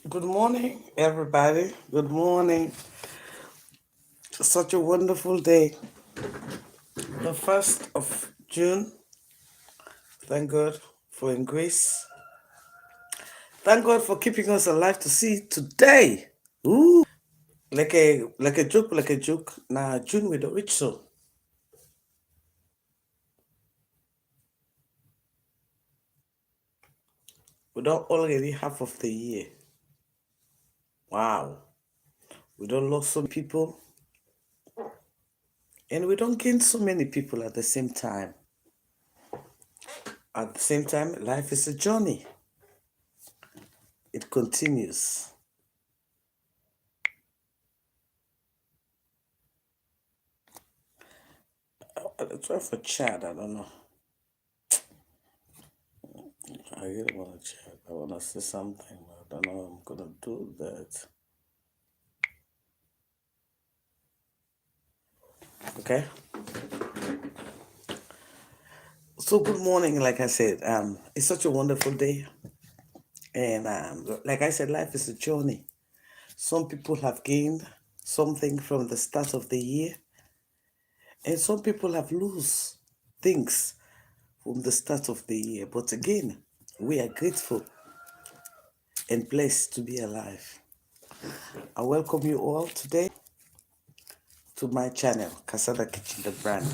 Good morning, everybody. Good morning. Such a wonderful day. The 1st of June. Thank God for in grace. Thank God for keeping us alive to see today. Ooh, like a joke. Now June with the rich so. We don't already half of the year. Wow. We don't lose some people and we don't gain so many people at the same time. At the same time, life is a journey. It continues. I'll try for Chad, I don't know. I really want to check. I want to say something, but I don't know I'm going to do that. Okay. So good morning. Like I said, it's such a wonderful day, and like I said, life is a journey. Some people have gained something from the start of the year, and some people have lost things from the start of the year. But again, we are grateful and blessed to be alive. I welcome you all today to my channel, Kasada Kitchen, the brand.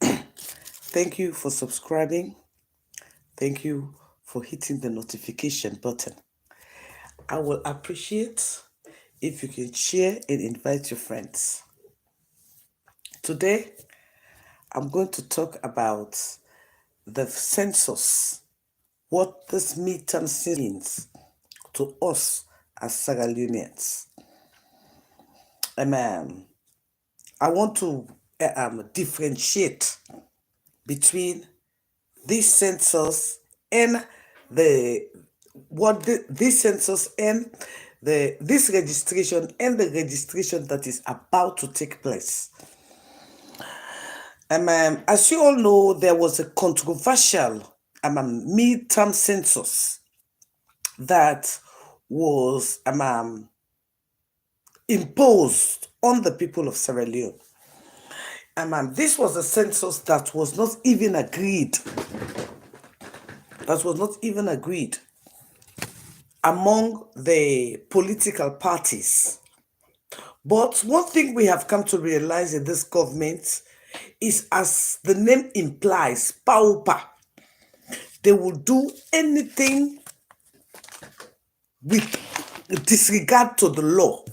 Thank you for subscribing. Thank you for hitting the notification button. I will appreciate if you can share and invite your friends. Today, I'm going to talk about the census, what this midterm means to us as Sierra Leoneans. I want to differentiate between this census and the this census and this registration and the registration that is about to take place. As you all know, there was a controversial midterm census that was imposed on the people of Sierra Leone. This was a census that was not even agreed. That was not even agreed among the political parties. But one thing we have come to realize in this government is, as the name implies, pauper. They will do anything with disregard to the law.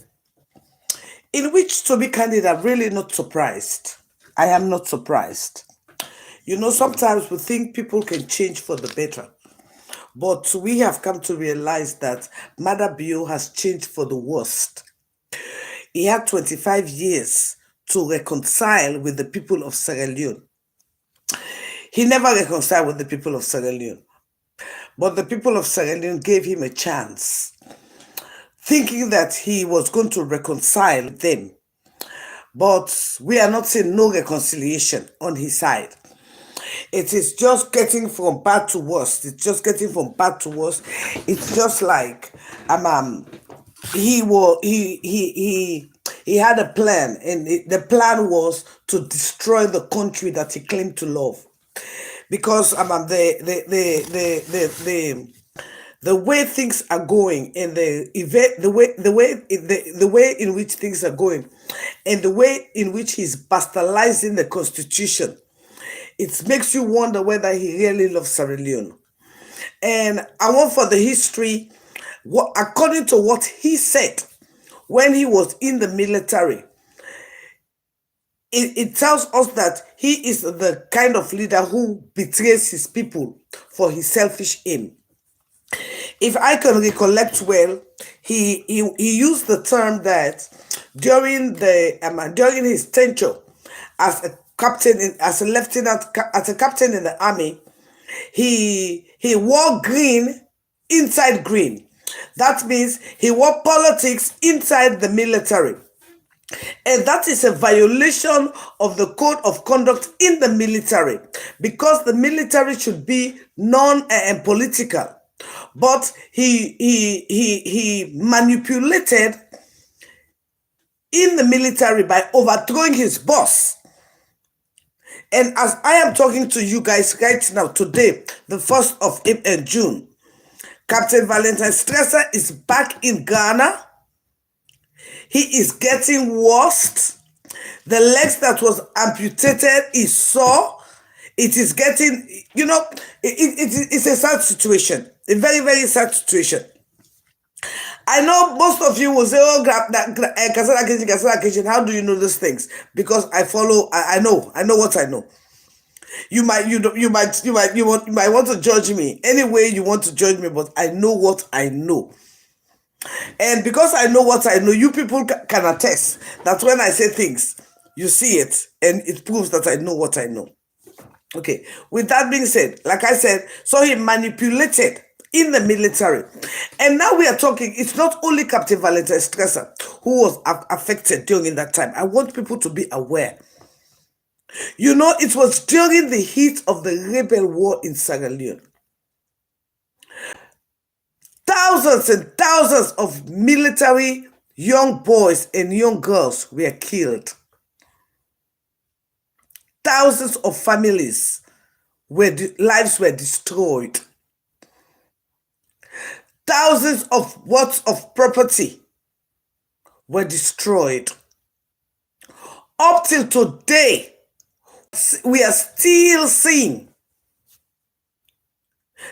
In which, to be candid, I'm really not surprised. I am not surprised. You know, sometimes we think people can change for the better. But we have come to realize that Mother Bio has changed for the worst. He had 25 years to reconcile with the people of Sierra Leone. He never reconciled with the people of Sierra Leone. But the people of Sierra Leone gave him a chance, thinking that he was going to reconcile with them. But we are not seeing no reconciliation on his side. It is just getting from bad to worse. It's just getting from bad to worse. It's just like he had a plan, and the plan was to destroy the country that he claimed to love, because the way things are going, and the way in which things are going, and the way in which he's bastardizing the constitution, it makes you wonder whether he really loves Sierra Leone. And I want for the history, according to what he said when he was in the military, it tells us that he is the kind of leader who betrays his people for his selfish aim. If I can recollect well, he used the term that during his tenure as a captain, as a lieutenant, as a captain in the army, he wore green inside green. That means he wore politics inside the military. And that is a violation of the code of conduct in the military, because the military should be non-political. but he manipulated in the military by overthrowing his boss. And as I am talking to you guys right now, today, the 1st of June, Captain Valentine Stresser is back in Ghana. He is getting worse. The legs that was amputated is sore. It is getting, it's a sad situation. A very, very sad situation. I know most of you will say, oh, Kasala Kitchen, how do you know these things? Because I follow, I know what I know. You might want to judge me any way you want to judge me, but I know what I know. And because I know what I know, you people can attest that when I say things, you see it, and it proves that I know what I know. Okay, with that being said, like I said, so he manipulated in the military. And now we are talking, it's not only Captain Valentine Stresser who was affected during that time. I want people to be aware. It was during the heat of the rebel war in Sierra Leone. Thousands and thousands of military young boys and young girls were killed. Thousands of families lives were destroyed. Thousands of worth of property were destroyed. Up till today, we are still seeing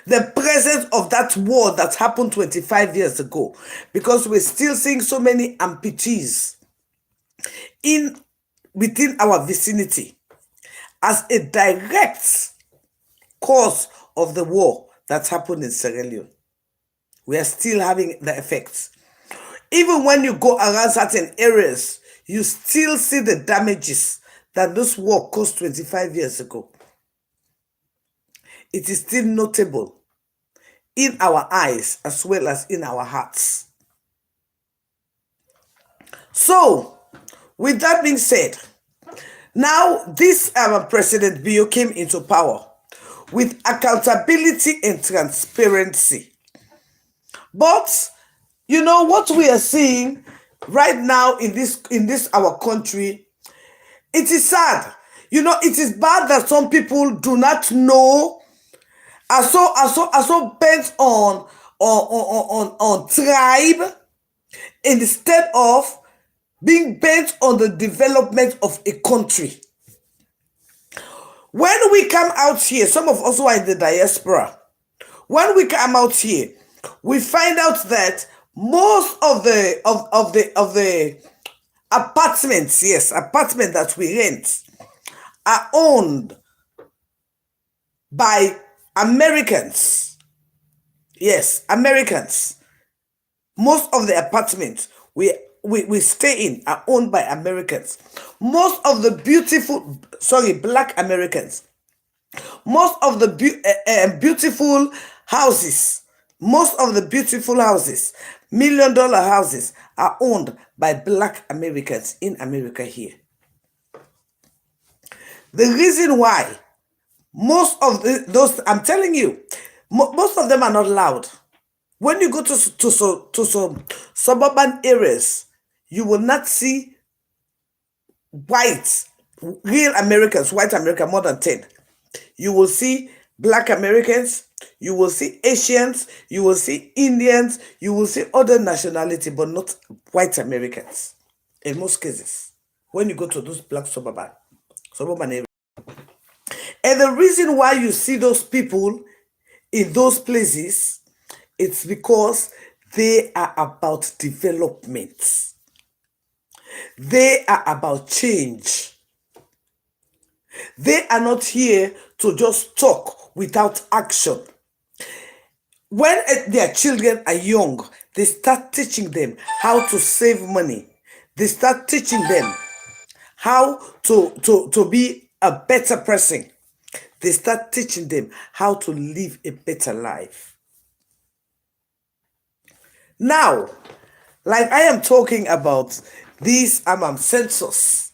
the presence of that war that happened 25 years ago, because we're still seeing so many amputees within our vicinity as a direct cause of the war that happened in Sierra Leone. We are still having the effects. Even when you go around certain areas, you still see the damages that this war caused 25 years ago. It is still notable in our eyes as well as in our hearts. So, with that being said, now this President Bio came into power with accountability and transparency. But what we are seeing right now in this our country, it is sad. It is bad that some people do not know, are so bent on tribe instead of being bent on the development of a country. When we come out here, some of us who are in the diaspora, when we come out here, we find out that most of the apartments that we rent are owned by Americans. Yes, Americans. Most of the apartments we stay in are owned by Americans. Most of the Black Americans. Most of the beautiful houses, $1 million houses are owned by Black Americans in America here. The reason why most of those, I'm telling you, most of them are not loud. When you go to some suburban areas, you will not see real Americans, white America, more than 10. You will see Black Americans, you will see Asians, you will see Indians, you will see other nationality, but not white Americans. In most cases, when you go to those Black suburban areas. And the reason why you see those people in those places, it's because they are about development. They are about change. They are not here to just talk without action. When their children are young, they start teaching them how to save money. They start teaching them how to be a better person. They start teaching them how to live a better life. Now, like I am talking about this census.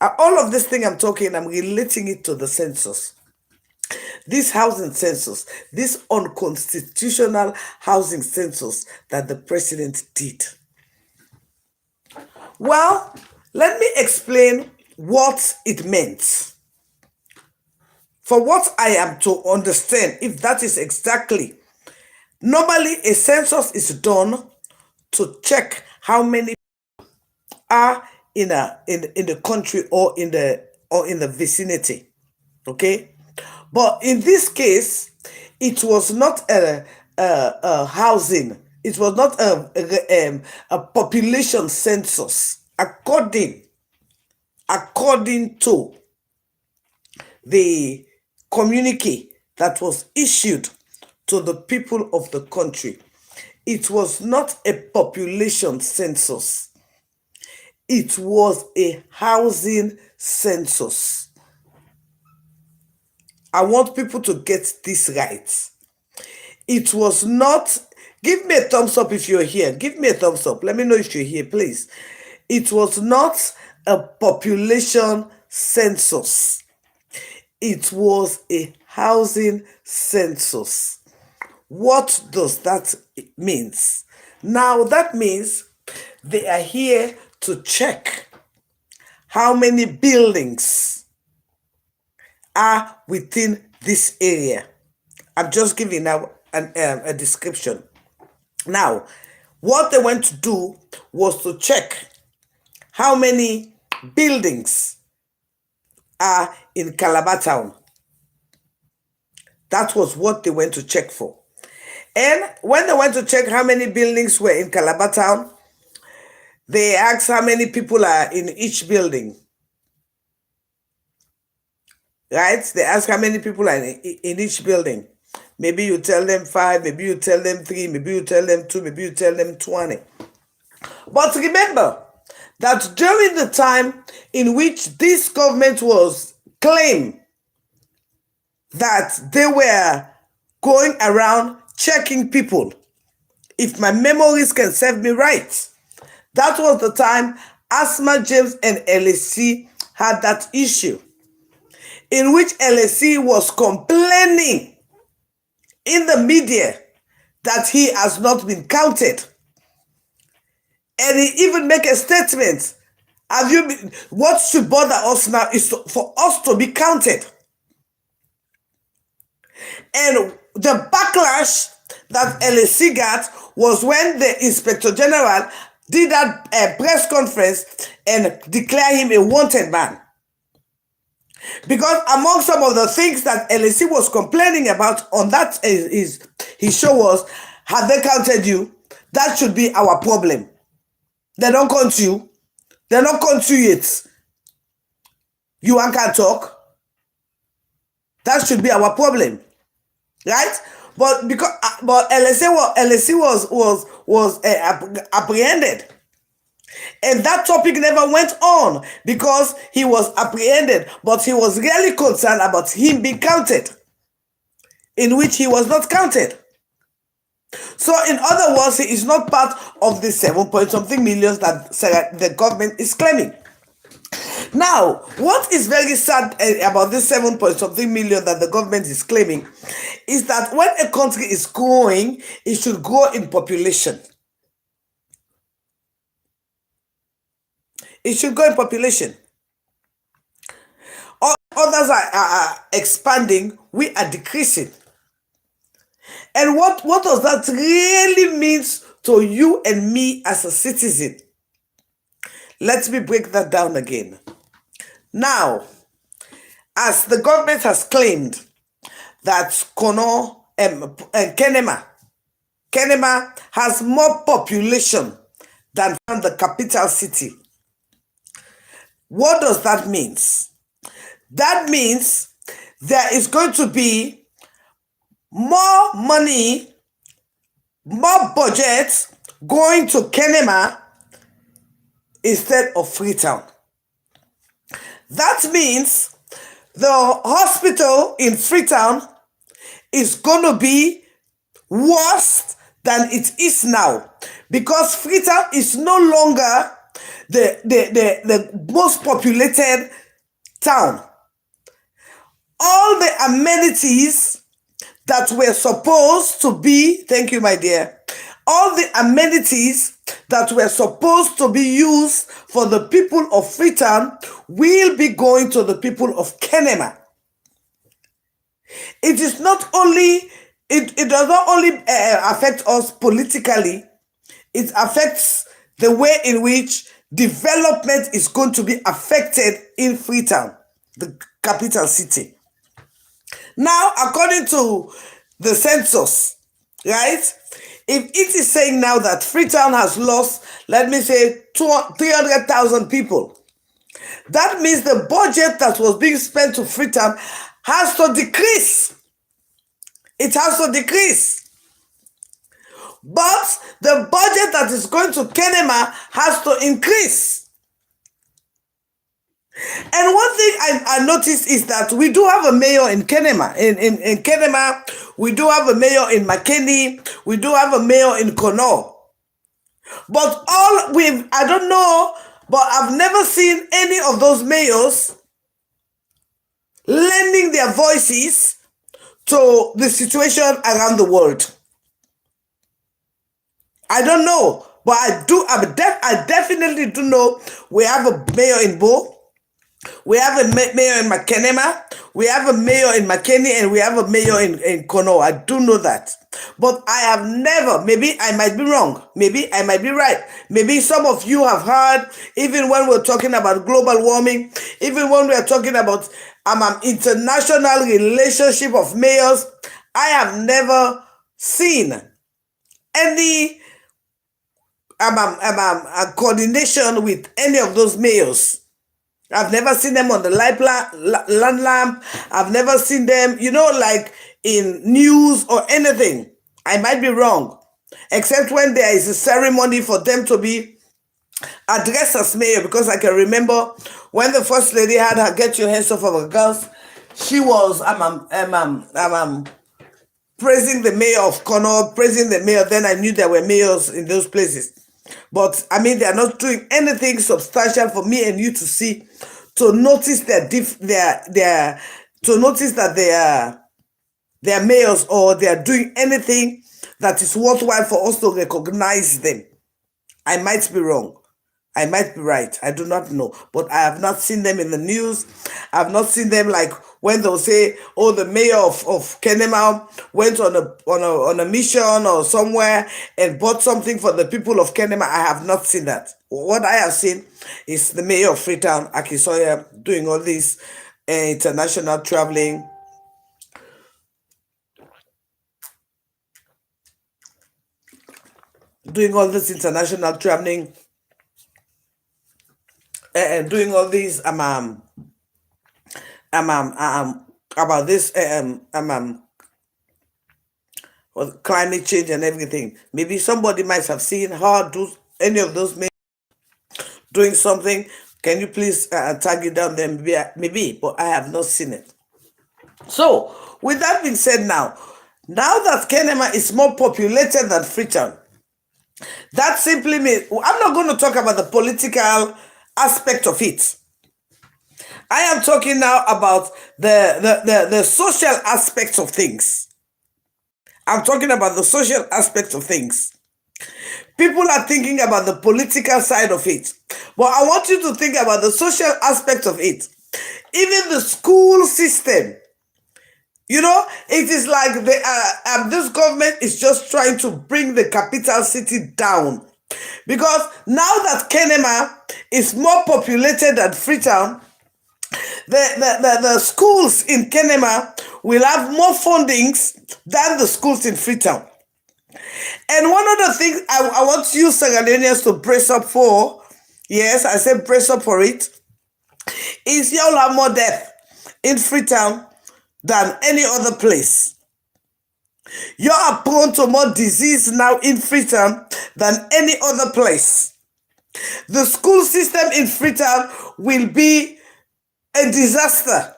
All of this thing I'm relating it to the census. This housing census, this unconstitutional housing census that the president did. Well, let me explain what it meant. For what I am to understand, if that is exactly. Normally, a census is done to check how many are in the country or in the vicinity. Okay, but in this case, it was not a housing. It was not a population census according to the communique that was issued to the people of the country. It was not a population census. It was a housing census. I want people to get this right. It was not, give me a thumbs up if you're here. Give me a thumbs up. Let me know if you're here, please. It was not a population census. It was a housing census. What does that mean? Now, that means they are here to check how many buildings are within this area. I'm just giving now a description. Now, what they went to do was to check how many buildings are in Calabar town. That was what they went to check for. And when they went to check how many buildings were in Calabar town, they asked how many people are in each building. Right? They ask how many people are in each building. Maybe you tell them 5, maybe you tell them 3, maybe you tell them 2, maybe you tell them 20. But remember that during the time in which this government was claimed that they were going around checking people, if my memories can serve me right, that was the time Asma James and LSC had that issue, in which LSC was complaining in the media that he has not been counted. And he even make a statement. What should bother us now is for us to be counted. And the backlash that LSC got was when the Inspector General did that press conference and declared him a wanted man. Because among some of the things that LSC was complaining about on that his show was, have they counted you? That should be our problem. They don't count you. They're not count you yet. You can't talk. That should be our problem, right? But LSC was apprehended. And that topic never went on because he was apprehended, but he was really concerned about him being counted, in which he was not counted. So in other words, he is not part of the 7-point-something millions that the government is claiming. Now, what is very sad about this 7-point-something million that the government is claiming is that when a country is growing, it should grow in population. It should grow in population. Others are expanding, we are decreasing. And what does that really mean to you and me as a citizen? Let me break that down again. Now, as the government has claimed that Kenema has more population than the capital city. What does that mean? That means there is going to be more money, more budget going to Kenema instead of Freetown. That means the hospital in Freetown is going to be worse than it is now, because Freetown is no longer the most populated town. all the amenities that were supposed to be, thank you, my dear, all the amenities that were supposed to be used for the people of Freetown will be going to the people of Kenema. It is not only, it does not only affect us politically, it affects the way in which development is going to be affected in Freetown, the capital city. Now, according to the census, right, if it is saying now that Freetown has lost, let me say, 300,000 people, that means the budget that was being spent to Freetown has to decrease. It has to decrease. But the budget that is going to Kenema has to increase. And one thing I noticed is that we do have a mayor in Kenema. In Kenema, we do have a mayor in Makeni. We do have a mayor in Kono. But I don't know, but I've never seen any of those mayors lending their voices to the situation around the world. I don't know, but I definitely do know we have a mayor in Bo, we have a mayor in Makenema, we have a mayor in Makeni, and we have a mayor in Kono. I do know that. But I have never, maybe I might be wrong, maybe I might be right. Maybe some of you have heard, even when we're talking about global warming, even when we're talking about international relationship of mayors, I have never seen any coordination with any of those mayors. I've never seen them on the land lamp. I've never seen them, like in news or anything. I might be wrong, except when there is a ceremony for them to be addressed as mayor, because I can remember when the first lady had her Get Your Hands Off Our Girls, she was praising the mayor of Kono, praising the mayor. Then I knew there were mayors in those places. But they are not doing anything substantial for me and you to see, to notice that they are mayors, or they are doing anything that is worthwhile for us to recognize them. I might be wrong. I might be right. I do not know. But I have not seen them in the news. I've not seen them like when they'll say, oh, the mayor of Kenema went on a mission or somewhere and bought something for the people of Kenema. I have not seen that. What I have seen is the mayor of Freetown, Akisoya, doing all this international traveling. Doing all this international traveling. And doing all these about this climate change and everything. Maybe somebody might have seen her do any of those doing something. Can you please tag it down there? Maybe, but I have not seen it. So with that being said, now that Kenema is more populated than Freetown, that simply means I'm not going to talk about the political aspect of it. I am talking now about the social aspects of things. I'm talking about the social aspects of things. People are thinking about the political side of it, but I want you to think about the social aspect of it. Even the school system, it is like this government is just trying to bring the capital city down. Because now that Kenema is more populated than Freetown, the schools in Kenema will have more fundings than the schools in Freetown. And one of the things I want you Sierra Leoneans to brace up for, yes, I said brace up for it, is you'll have more death in Freetown than any other place. You are prone to more disease now in Freetown than any other place. The school system in Freetown will be a disaster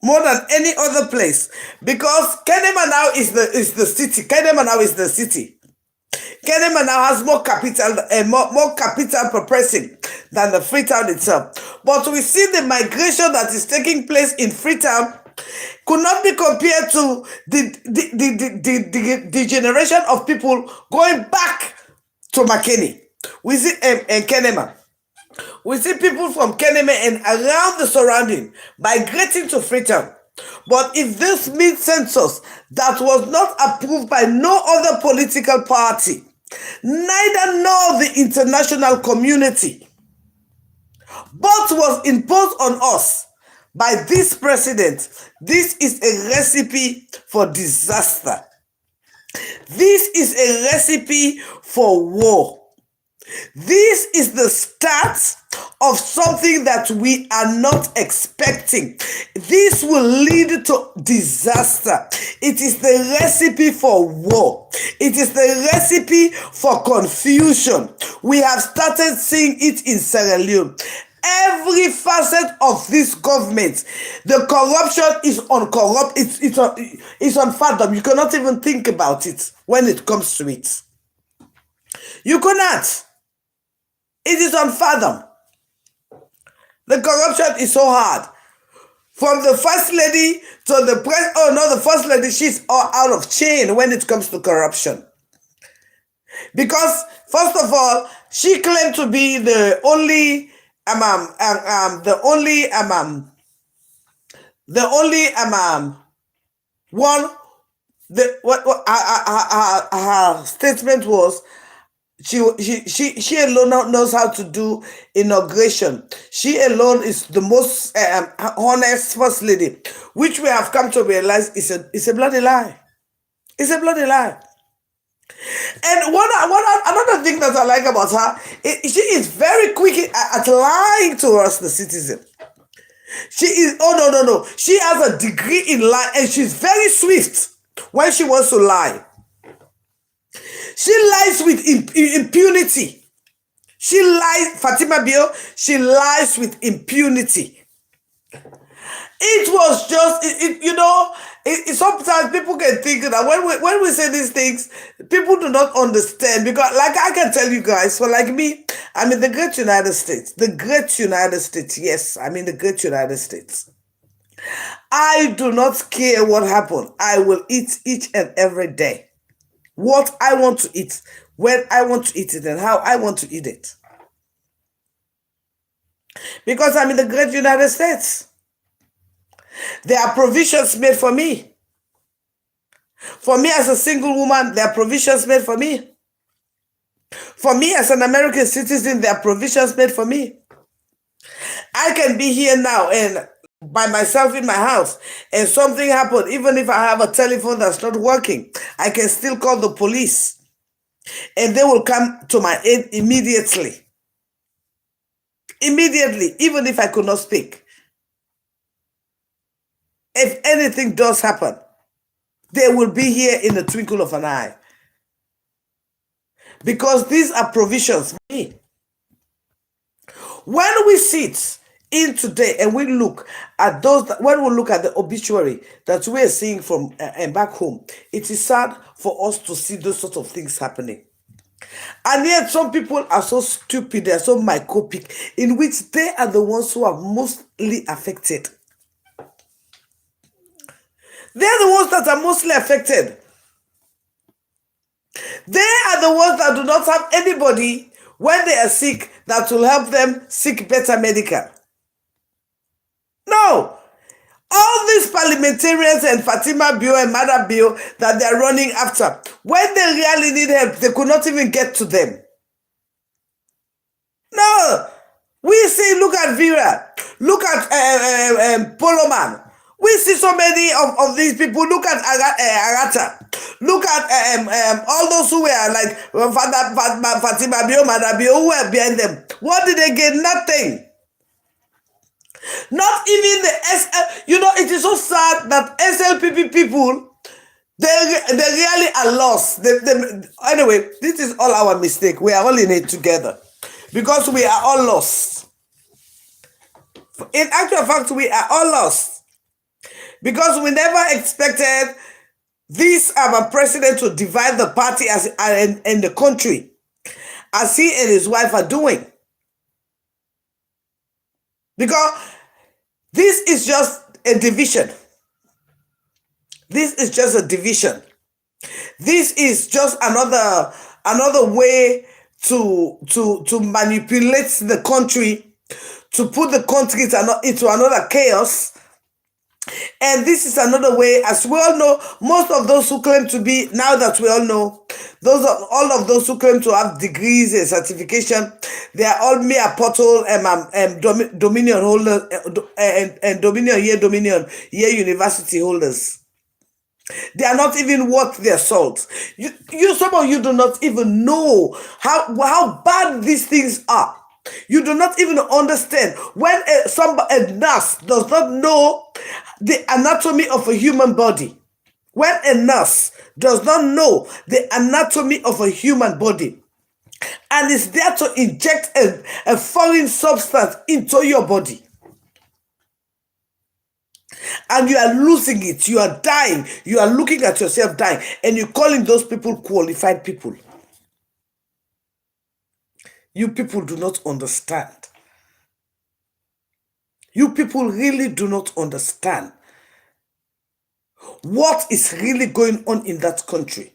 more than any other place, because Kenema now is the city. Kenema now is the city. Kenema now has more capital more capital per person than the Freetown itself. But we see the migration that is taking place in Freetown could not be compared to the generation of people going back to McKinney. We see Kenema. We see people from Kenema and around the surrounding migrating to Freetown. But if this mid-census that was not approved by no other political party, neither nor the international community, but was imposed on us by this president, this is a recipe for disaster. This is a recipe for war. This is the start of something that we are not expecting. This will lead to disaster. It is the recipe for war. It is the recipe for confusion. We have started seeing it in Sierra Leone. Every facet of this government, the corruption is uncorrupt. It's unfathomable. You cannot even think about it when it comes to it. You cannot. It is unfathomable. The corruption is so hard. From the first lady to the press. Oh no, the first lady, she's all out of chain when it comes to corruption. Because first of all, she claimed to be the only one. Her statement was she alone knows how to do inauguration. She alone is the most honest first lady, which we have come to realize is a bloody lie. It's a bloody lie. And another thing that I like about her, she is very quick at lying to us, the citizen. She is, oh no. She has a degree in lie and she's very swift when she wants to lie. She lies with impunity. She lies, Fatima Bio, she lies with impunity. It was just, sometimes people can think that when we say these things, people do not understand. Because, like I can tell you guys, for like me, I'm in the great United States. The great United States, yes, I'm in the great United States. I do not care what happened. I will eat each and every day what I want to eat, when I want to eat it, and how I want to eat it. Because I'm in the great United States. There are provisions made for me. For me as a single woman, there are provisions made for me. For me as an American citizen, there are provisions made for me. I can be here now and by myself in my house and something happened, even if I have a telephone that's not working, I can still call the police and they will come to my aid immediately. Immediately, even if I could not speak. If anything does happen, they will be here in the twinkle of an eye. Because these are provisions for me. When we sit in today and we look at when we look at the obituary that we are seeing from and back home, it is sad for us to see those sort of things happening. And yet some people are so stupid, they're so myopic, in which they are the ones who are mostly affected. They're the ones that are mostly affected. They are the ones that do not have anybody when they are sick that will help them seek better medical. No. All these parliamentarians and Fatima Bio and Mada Bio that they're running after, when they really need help, they could not even get to them. No. We see, look at Vera, look at Poloman. We see so many of these people. Look at Agata. Look at all those who were like Fatima Bio, Mada Bio, who were behind them. What did they get? Nothing. Not even the SL. It is so sad that SLPP people, they really are lost. Anyway, this is all our mistake. We are all in it together. Because we are all lost. In actual fact, we are all lost. Because we never expected this president to divide the party and the country as he and his wife are doing. Because this is just a division. This is just a division. This is just another way to manipulate the country, to put the country into another chaos. And this is another way, as we all know, most of those who claim to be, now that we all know, all of those who claim to have degrees and certification, they are all mere portal dominion holders and dominion year university holders. They are not even worth their salt. Some of you do not even know how bad these things are. You do not even understand when a nurse does not know the anatomy of a human body. When a nurse does not know the anatomy of a human body and is there to inject a foreign substance into your body, and you are losing it, you are dying, you are looking at yourself dying, and you're calling those people qualified people. You people do not understand. You people really do not understand what is really going on in that country.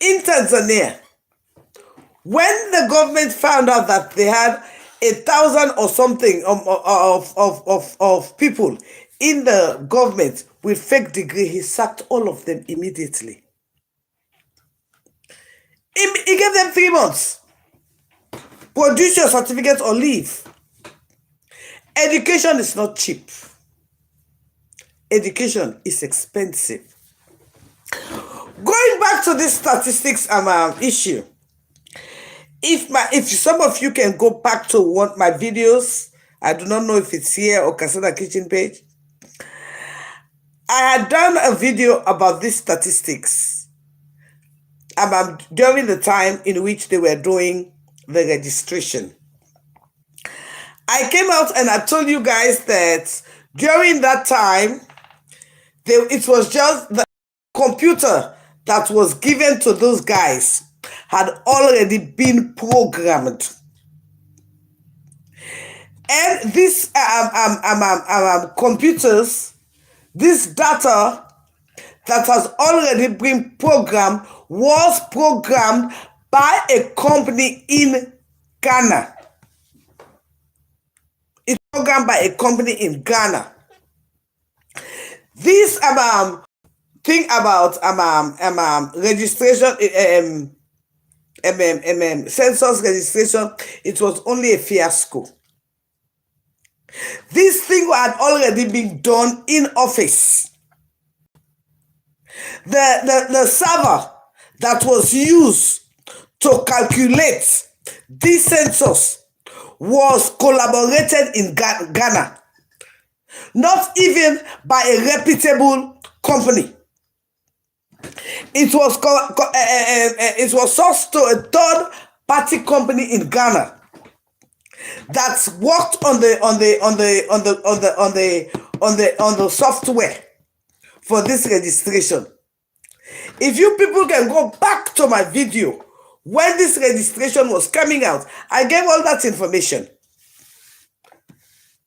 In Tanzania, when the government found out that they had 1,000 or something of people in the government with fake degree, he sacked all of them immediately. He gave them 3 months. Produce your certificate or leave. Education is not cheap. Education is expensive. Going back to this statistics issue, if some of you can go back to one of my videos, I do not know if it's here or Kasada Kitchen page, I had done a video about these statistics during the time in which they were doing the registration. I came out and I told you guys that during that time, it was just the computer that was given to those guys had already been programmed. And these computers, this data that has already been programmed was programmed by a company in Ghana. It's programmed by a company in Ghana. This thing about registration, census registration, it was only a fiasco. This thing had already been done in office. The server that was used to calculate this census was collaborated in Ghana, not even by a reputable company. It was sourced to a third-party company in Ghana that worked on the software for this registration. If you people can go back to my video when this registration was coming out, I gave all that information.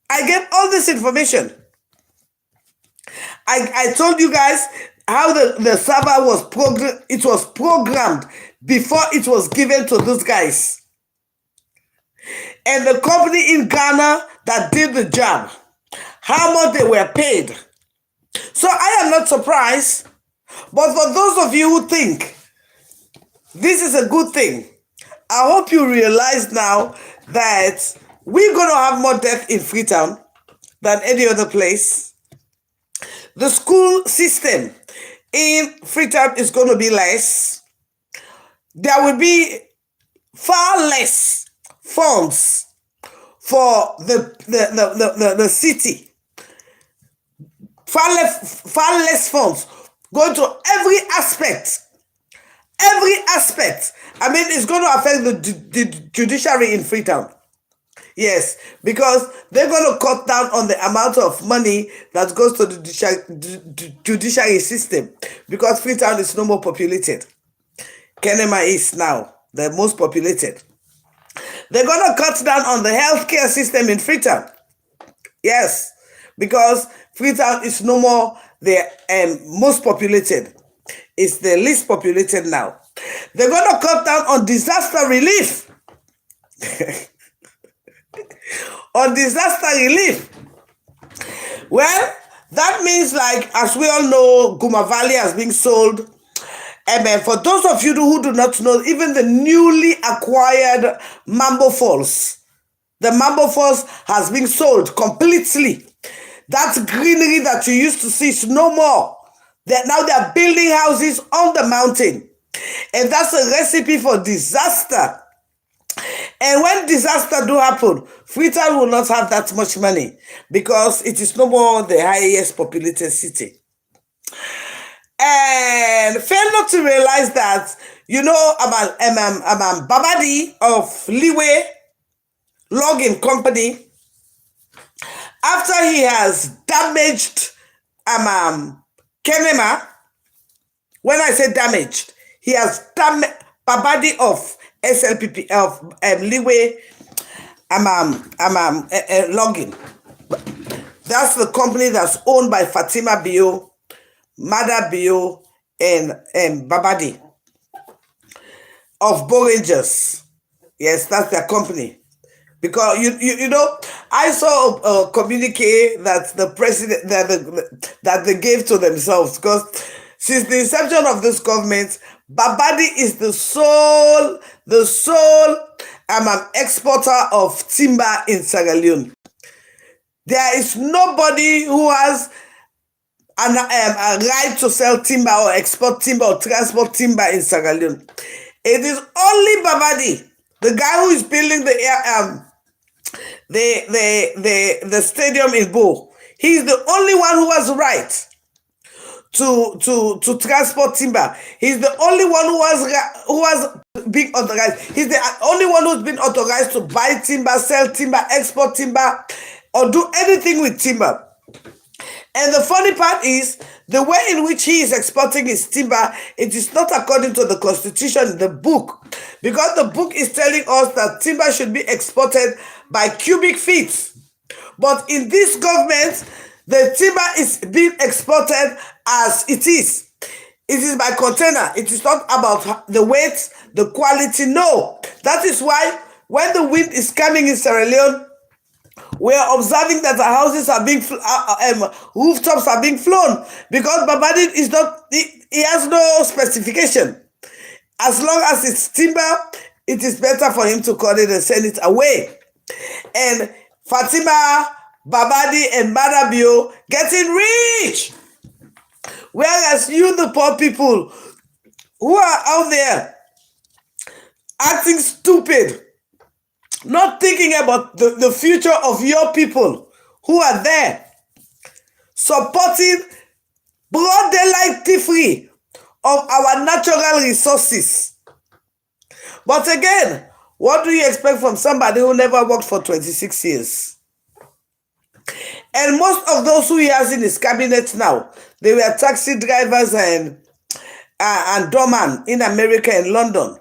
I gave all this information. I told you guys how the server was programmed. It was programmed before it was given to those guys. And the company in Ghana that did the job, how much they were paid. So I am not surprised. But for those of you who think this is a good thing, I hope you realize now that we're going to have more death in Freetown than any other place. The school system in Freetown is going to be less. There will be far less funds for the city. Far less funds going to every aspect. Every aspect. I mean, it's going to affect the judiciary in Freetown. Yes, because they're going to cut down on the amount of money that goes to the judiciary system, because Freetown is no more populated. Kenema is now the most populated. They're going to cut down on the healthcare system in Freetown. Yes, because Freetown is no more the most populated. It's the least populated now. They're going to cut down on disaster relief. On disaster relief. Well, that means, like, as we all know, Guma Valley has been sold. And for those of you who do not know, even the newly acquired Mambo Falls, the Mambo Falls has been sold completely. That greenery that you used to see is no more. Now they are building houses on the mountain. And that's a recipe for disaster. And when disaster do happen, Freetown will not have that much money because it is no more the highest populated city. And fail not to realize that, Babadi of Leeway Logging Company, after he has damaged Kenema, when I say damaged, he has damaged Babadi of SLPP of Leeway Logging. That's the company that's owned by Fatima Bio, Mada Bio, and Babadi of Borangers. Yes, that's their company. Because I saw a communique that the president that they gave to themselves, because since the inception of this government, Babadi is the sole exporter of timber in Sierra Leone. There is nobody who has a right to sell timber or export timber or transport timber in Sierra Leone. It is only Babadi, the guy who is building the stadium in Bo. He's the only one who has right to transport timber. He's the only one who has been authorized. He's the only one who's been authorized to buy timber, sell timber, export timber, or do anything with timber. And the funny part is, the way in which he is exporting his timber, it is not according to the constitution, the book. Because the book is telling us that timber should be exported by cubic feet. But in this government, the timber is being exported as it is. It is by container. It is not about the weight, the quality. No. That is why when the wind is coming in Sierra Leone, we are observing that the houses are being, rooftops are being flown, because Babadi is not, he has no specification. As long as it's timber, it is better for him to cut it and send it away. And Fatima, Babadi, and Madabio getting rich. Whereas you, the poor people who are out there acting stupid, not thinking about the future of your people who are there, supporting broad daylight thievery of our natural resources. But again, what do you expect from somebody who never worked for 26 years? And most of those who he has in his cabinet now, they were taxi drivers and doorman in America and London.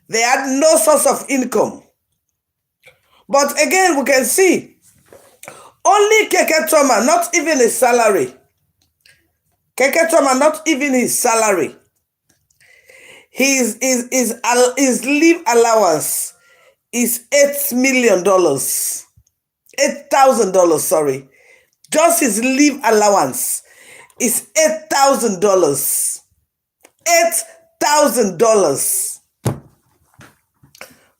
They had no source of income. But again, we can see only Keke Toma, not even his salary. Keke Toma, not even his salary. His leave allowance is $8 million. $8,000, sorry. Just his leave allowance is $8,000. $8,000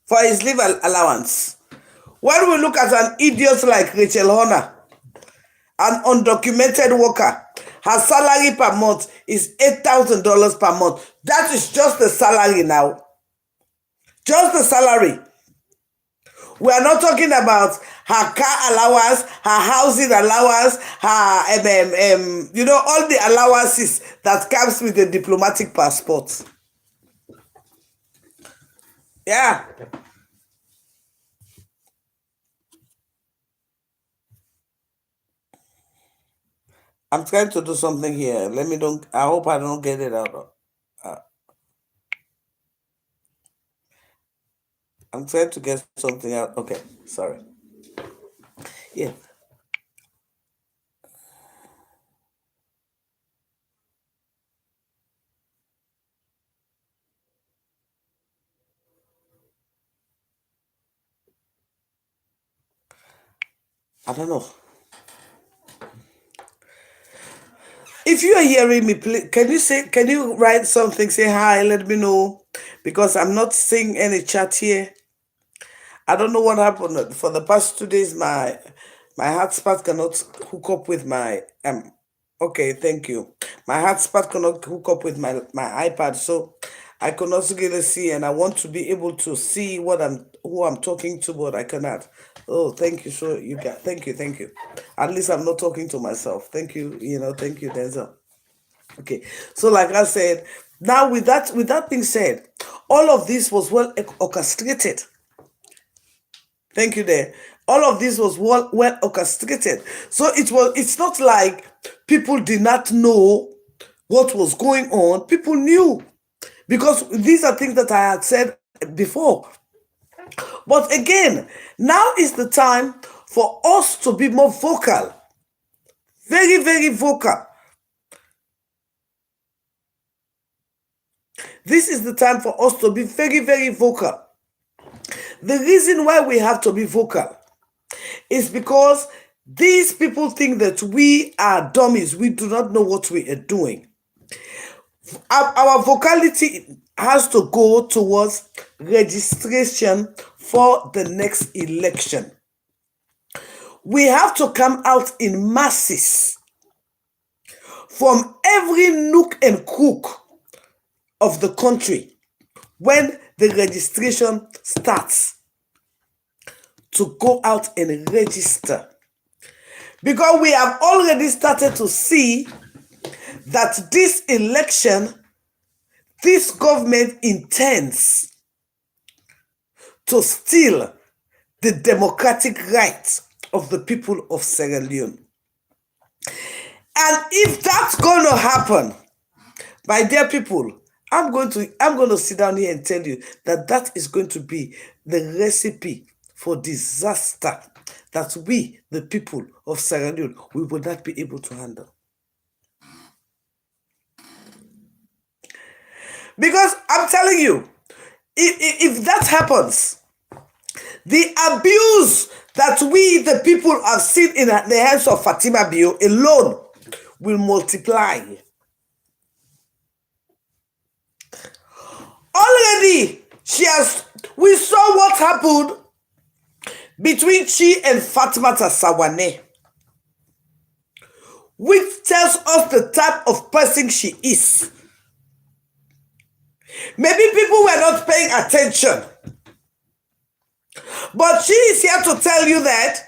for his leave allowance. When we look at an idiot like Rachel Horner, an undocumented worker, her salary per month is $8,000 per month. That is just the salary now. Just the salary. We are not talking about her car allowance, her housing allowance, her all the allowances that comes with the diplomatic passport. Yeah. I'm trying to do something here. I hope I don't get it out. I'm trying to get something out. Okay, sorry. Yeah. I don't know. If you are hearing me, please, can you write something? Say hi, let me know, because I'm not seeing any chat here. I don't know what happened for the past 2 days. My hotspot cannot hook up with my Okay, thank you. My hotspot cannot hook up with my iPad, so I cannot really see, and I want to be able to see who I'm talking to, but I cannot. Oh, thank you. So you got thank you. At least I'm not talking to myself. Thank you. Thank you, Denzel. Okay, so like I said, now with that being said, all of this was well orchestrated. Thank you there. All of this was well orchestrated. So it's not like people did not know what was going on. People knew, because these are things that I had said before. But again, now is the time for us to be more vocal. Very, very vocal. This is the time for us to be very, very vocal. The reason why we have to be vocal is because these people think that we are dummies. We do not know what we are doing. Our vocality has to go towards registration for the next election. We have to come out in masses from every nook and crook of the country when the registration starts, to go out and register. Because we have already started to see that this election, this government intends to steal the democratic rights of the people of Sierra Leone. And if that's going to happen, my dear people, I'm going to sit down here and tell you that that is going to be the recipe for disaster that we, the people of Sierra Leone, we will not be able to handle. Because I'm telling you, if that happens, the abuse that we, the people, have seen in the hands of Fatima Bio alone will multiply. Already, we saw what happened between she and Fatmata Sawane, which tells us the type of person she is. Maybe people were not paying attention, but she is here to tell you that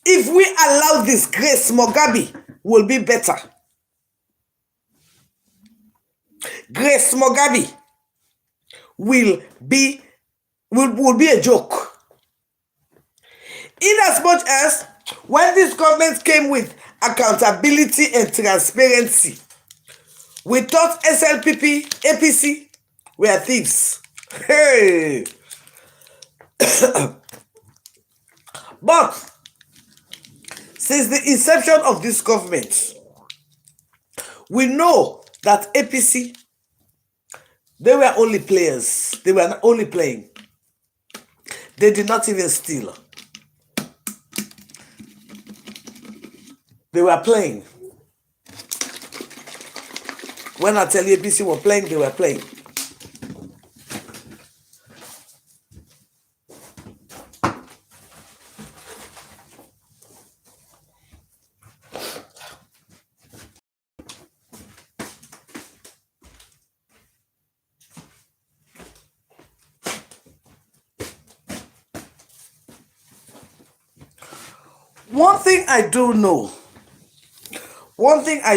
if we allow this, Grace Mugabe will be better. Grace Mugabe will be a joke. In as much as when this government came with accountability and transparency, we thought SLPP, APC were thieves. Hey! But since the inception of this government, we know that APC, they were only players. They were only playing. They did not even steal. They were playing. When I tell you APC were playing, they were playing. One thing I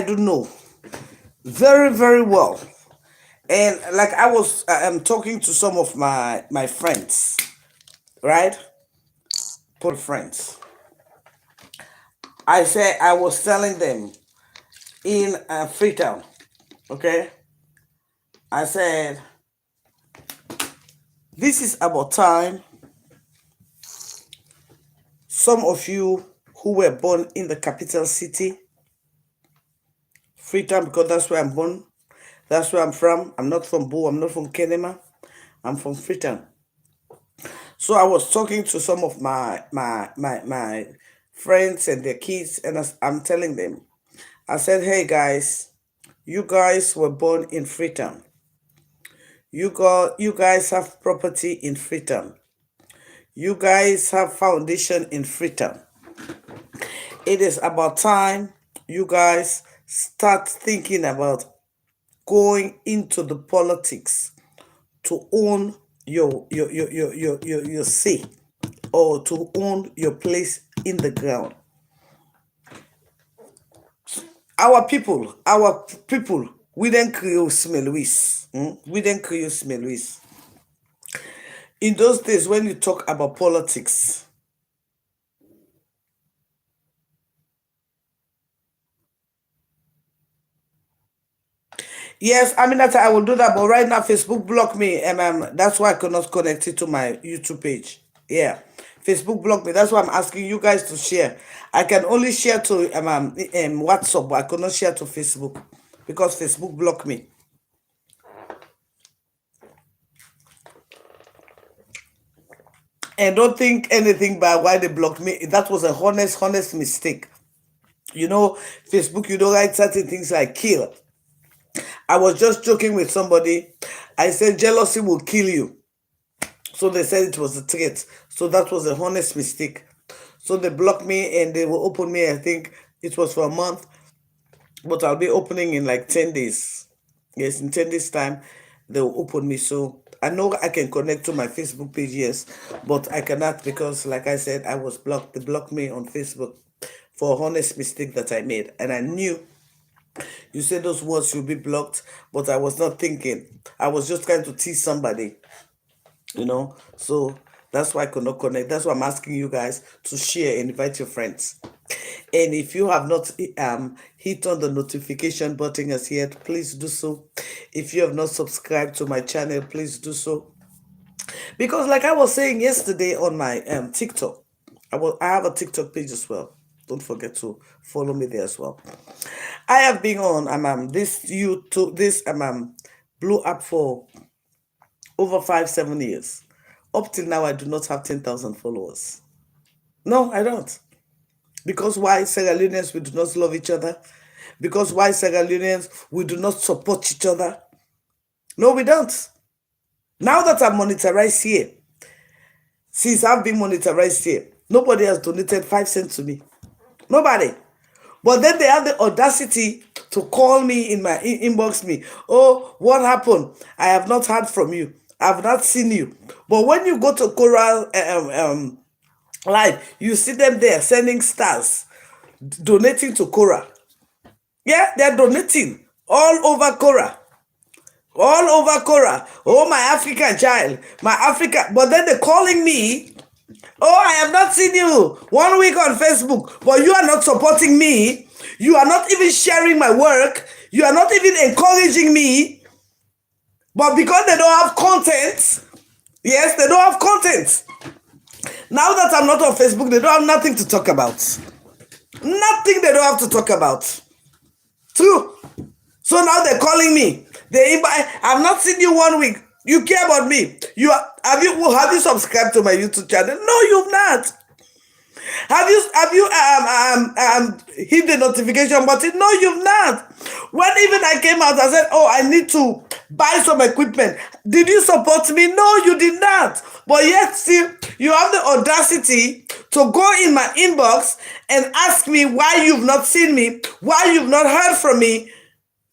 do know very, very well, and like I was talking to some of my friends, right? Poor friends. I was telling them in Freetown, okay? I said, this is about time some of you who were born in the capital city, Freetown, because that's where I'm born, that's where I'm from. I'm not from Boo, I'm not from Kenema, I'm from Freetown. So I was talking to some of my friends and their kids, and I'm telling them, I said, hey guys, you guys were born in freedom. You guys have property in freedom. You guys have foundation in freedom. It is about time you guys start thinking about going into the politics to own your say, or to own your place in the ground. Our people, we didn't create Smell Louis. We didn't create Smell Louis. In those days, when you talk about politics, yes, I mean that I will do that, but right now Facebook blocked me, and that's why I could not connect it to my YouTube page. Yeah, Facebook blocked me. That's why I'm asking you guys to share. I can only share to WhatsApp, but I could not share to Facebook because Facebook blocked me. And don't think anything by why they blocked me. That was a honest mistake. You know, Facebook, you don't write certain things like kill. I was just joking with somebody. I said jealousy will kill you. So they said it was a threat. So that was a honest mistake. So they blocked me and they will open me. I think it was for a month, but I'll be opening in like 10 days. Yes, in 10 days' time, they will open me. So I know I can connect to my Facebook page, yes, but I cannot because, like I said, I was blocked. They blocked me on Facebook for a honest mistake that I made. And I knew you said those words you'll be blocked, but I was not thinking. I was just trying to tease somebody, So that's why I could not connect. That's why I'm asking you guys to share and invite your friends. And if you have not hit on the notification button as yet, please do so. If you have not subscribed to my channel, please do so. Because like I was saying yesterday on my TikTok, I have a TikTok page as well. Don't forget to follow me there as well. I have been on this YouTube, this Blue app for over 5-7 years. Up till now, I do not have 10,000 followers. No, I don't. Because why Sierra Leoneans we do not love each other? Because why Sierra Leoneans we do not support each other? No, we don't. Now that I'm monetized here, since I've been monetized here, nobody has donated 5 cents to me. Nobody. But then they have the audacity to call me in my inbox me. Oh, what happened? I have not heard from you. I have not seen you. But when you go to Coral Live, you see them there sending stars, donating to Cora. Yeah, they're donating all over Cora. All over Cora. Oh, my African child. My Africa. But then they're calling me. Oh, I have not seen you 1 week on Facebook, but you are not supporting me. You are not even sharing my work. You are not even encouraging me. But because they don't have content, yes, they don't have content. Now that I'm not on Facebook, they don't have nothing to talk about. Nothing they don't have to talk about. True. So now they're calling me. I've not seen you 1 week. You care about me. Have you subscribed to my YouTube channel? No, you've not. Have you hit the notification button? No, you've not. When even I came out, I said, oh, I need to buy some equipment. Did you support me? No, you did not. But yet still, you have the audacity to go in my inbox and ask me why you've not seen me, why you've not heard from me,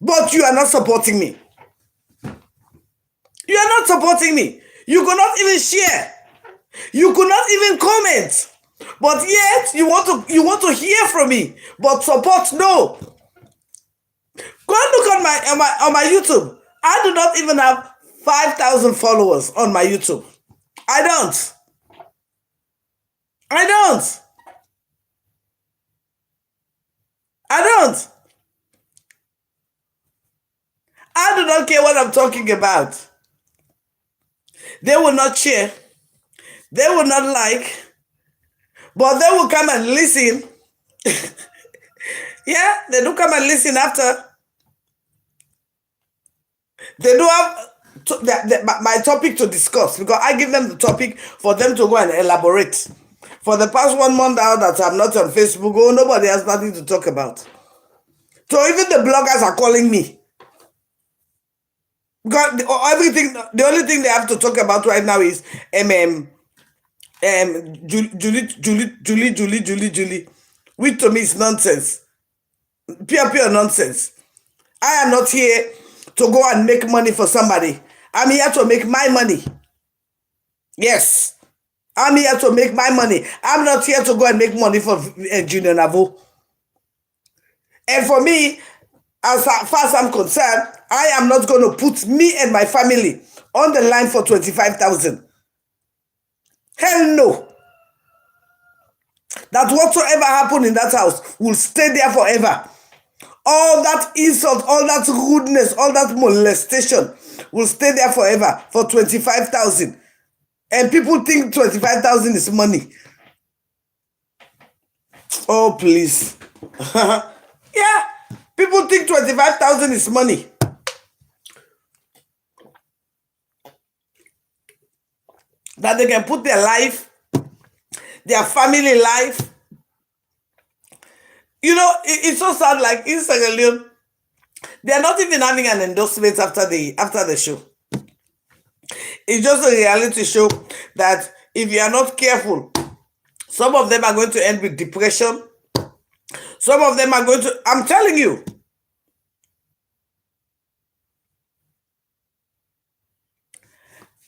but you are not supporting me. You are not supporting me. You could not even share. You could not even comment. But yet you want to hear from me, but support no. Go and look on my YouTube. I do not even have 5,000 followers on my YouTube. I don't. I don't. I don't. I do not care what I'm talking about. They will not share. They will not like. But they will come and listen. Yeah, they do come and listen after. They do have my topic to discuss because I give them the topic for them to go and elaborate. For the past 1 month now that I'm not on Facebook, oh, nobody has nothing to talk about. So even the bloggers are calling me. God, everything. The only thing they have to talk about right now is Julie, which to me is nonsense, pure nonsense. I am not here to go and make money for somebody. I'm here to make my money. Yes, I'm here to make my money. I'm not here to go and make money for Junior Navo. And for me, as far as I'm concerned, I am not going to put me and my family on the line for 25,000. Hell no. That whatsoever happened in that house will stay there forever. All that insult, all that rudeness, all that molestation will stay there forever for 25,000. And people think 25,000 is money. Oh, please. Yeah, people think 25,000 is money. That they can put their life, their family life. You know, it's so sad, like Instagram, they're not even having an endorsement after the show. It's just a reality show that if you are not careful, some of them are going to end with depression. Some of them are going to, I'm telling you.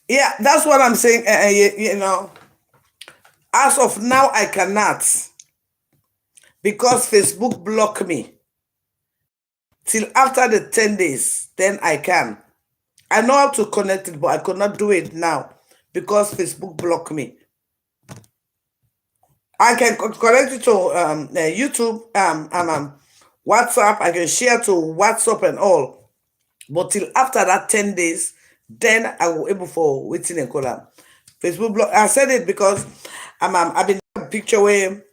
Yeah, that's what I'm saying. You know, as of now, I cannot, because Facebook blocked me. Till after the 10 days, then I can. I know how to connect it, but I could not do it now because Facebook blocked me. I can connect it to YouTube, WhatsApp. I can share to WhatsApp and all. But till after that 10 days, then I will able for waiting and call Facebook block. I said it because I've been a picture where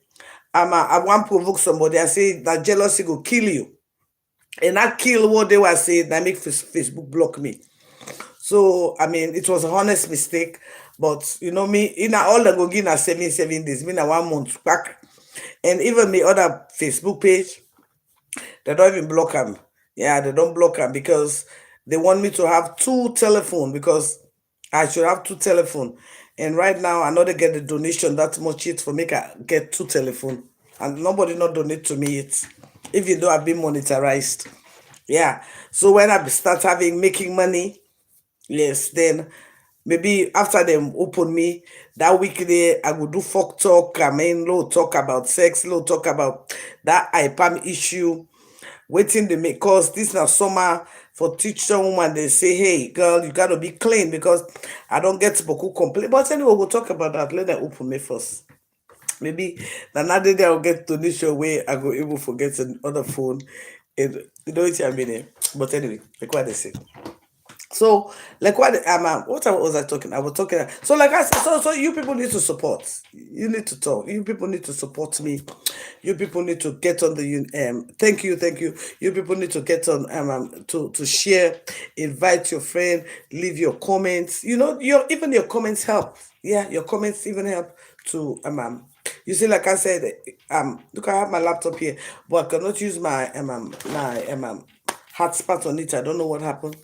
I want to provoke somebody. I say that jealousy will kill you. And I kill what they were saying, that make Facebook block me. So I mean, it was a honest mistake, but you know me, in all the go in 7 days, me na 1 month back, and even my other Facebook page, they don't even block them. Yeah, they don't block them because they want me to have two telephone, because I should have two telephone, and right now I know they get the donation that much it for make I get two telephone, and nobody not donate to me it, even though I've been monetized. Yeah, so when I start having making money. Yes, then maybe after them open me that weekday, I will do fuck talk. I mean, low talk about sex, low talk about that IPAM issue. Waiting they make, cause this now summer for teacher woman. They say, hey girl, you gotta be clean because I don't get boku complaint. But anyway, we'll talk about that. Let them open me first. Maybe another day I'll get to this show where I go able forget another phone. And you know what I mean? But anyway, like what they say. So, like what was I talking? I was talking. So, like I said, so you people need to support. You need to talk. You people need to support me. You people need to get on the Thank you, thank you. You people need to get on to share, invite your friend, leave your comments. You know, your comments help. Yeah, your comments even help to you see, like I said, look, I have my laptop here, but I cannot use my hotspot on it. I don't know what happened.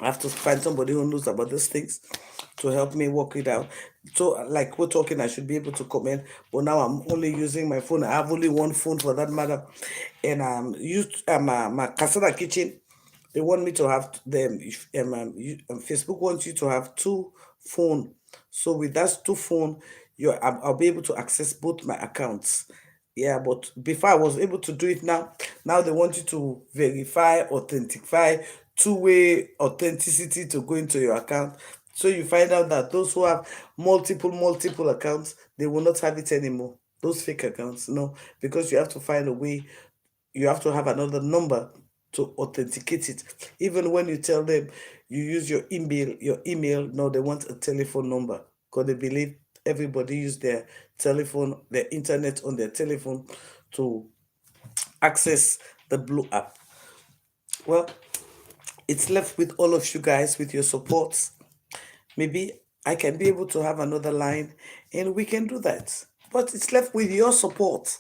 I have to find somebody who knows about these things to help me work it out. So, like we're talking, I should be able to comment, but now I'm only using my phone. I have only one phone for that matter, and used my Casada kitchen. They want me to have them. If Facebook wants you to have two phone. So with that two phone, I'll be able to access both my accounts. Yeah, but before I was able to do it now. Now they want you to verify, authentify, two-way authenticity to go into your account. So you find out that those who have multiple accounts, they will not have it anymore. Those fake accounts, no, because you have to find a way, you have to have another number to authenticate it. Even when you tell them you use your email, no, they want a telephone number because they believe everybody use their telephone, their internet on their telephone to access the blue app. Well, it's left with all of you guys with your support. Maybe I can be able to have another line and we can do that. but it's left with your support.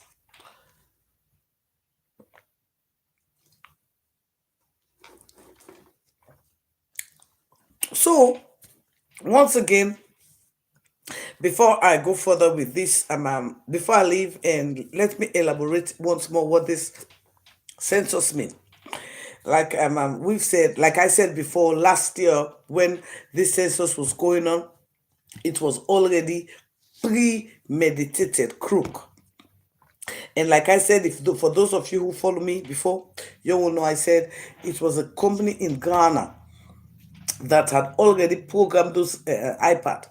So, once again, before I go further with this, before I leave, and let me elaborate once more what this census means. Like we've said, like I said before, last year when this census was going on, it was already premeditated crook. And like I said, if for those of you who follow me before, you will know I said it was a company in Ghana that had already programmed those iPad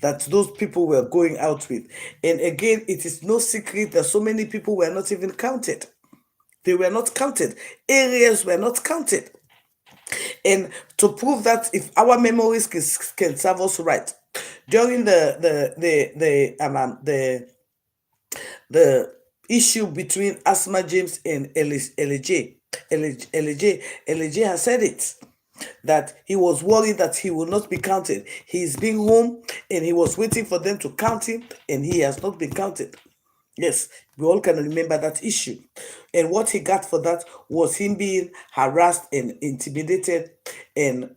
that those people were going out with. And again, it is no secret that so many people were not even counted. They were not counted. Areas were not counted. And to prove that, if our memories can serve us right, during the issue between Asma James and LJ has said it, that he was worried that he will not be counted. He's been home and he was waiting for them to count him, and he has not been counted. Yes, we all can remember that issue. And what he got for that was him being harassed and intimidated, and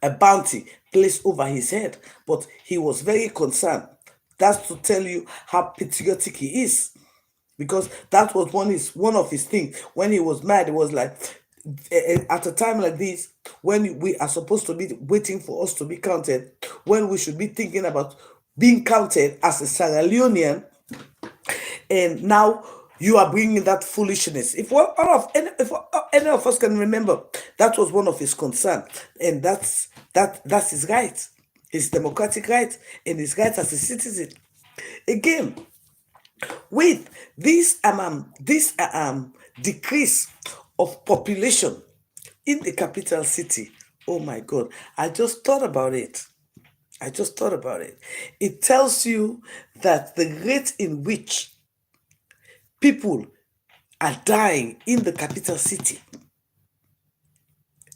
a bounty placed over his head. But he was very concerned. That's to tell you how patriotic he is. Because that was one of his things. When he was mad, it was like, at a time like this, when we are supposed to be waiting for us to be counted, when we should be thinking about being counted as a Sierra Leonean, and now you are bringing that foolishness. If any of us can remember, that was one of his concerns, and that's his right, his democratic right, and his right as a citizen. Again, with this decrease of population in the capital city, oh my God, I just thought about it. It tells you that the rate in which people are dying in the capital city,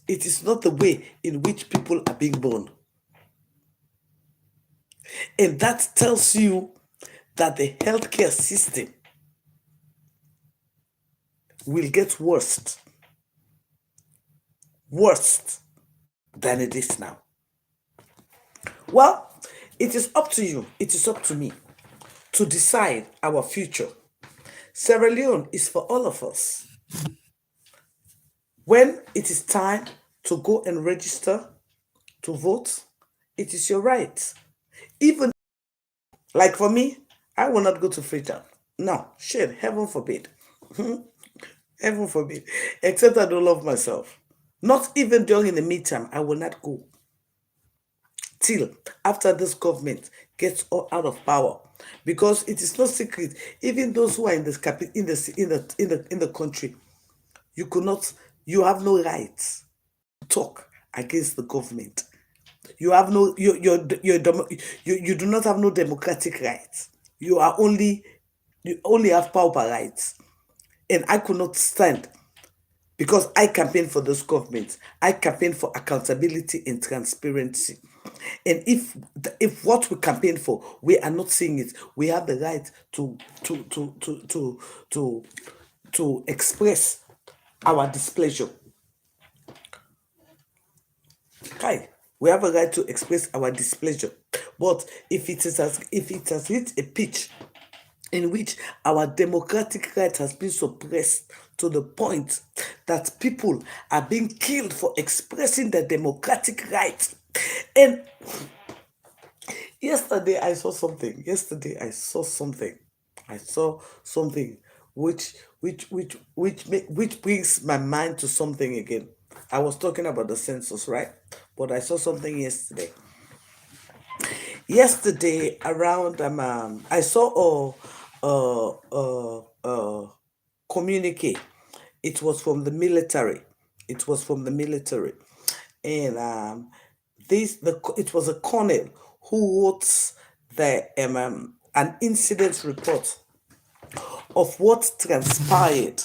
it is not the way in which people are being born. And that tells you that the healthcare system will get worse than it is now. Well, it is up to you, it is up to me to decide our future. Sierra Leone is for all of us. When it is time to go and register to vote, it is your right. Even like for me, I will not go to Freetown. No, shit, heaven forbid. Heaven forbid. Except I don't love myself. Not even during the midterm, I will not go till after this government gets out of power, because it is no secret. Even those who are in the country, you have no rights to talk against the government. You have no you do not have no democratic rights. You only have power rights, and I could not stand, because I campaign for this government. I campaign for accountability and transparency. And if what we campaign for, we are not seeing it, we have the right to express our displeasure. Okay, we have a right to express our displeasure. But if it has hit a pitch in which our democratic right has been suppressed to the point that people are being killed for expressing their democratic right. And yesterday I saw something. I saw something which brings my mind to something again. I was talking about the census, right? But I saw something yesterday. Yesterday around I saw a communique. It was from the military. And it was a colonel who wrote an incident report of what transpired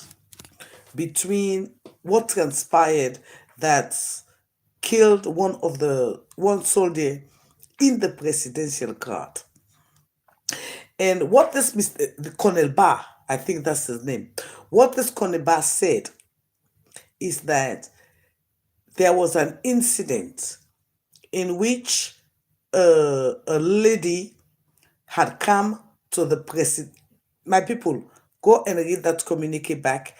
that killed one soldier in the presidential guard. And what this the Colonel Barr, I think that's his name, what this Colonel Barr said is that there was an incident in which a lady had come to the president. My people, go and read that communique back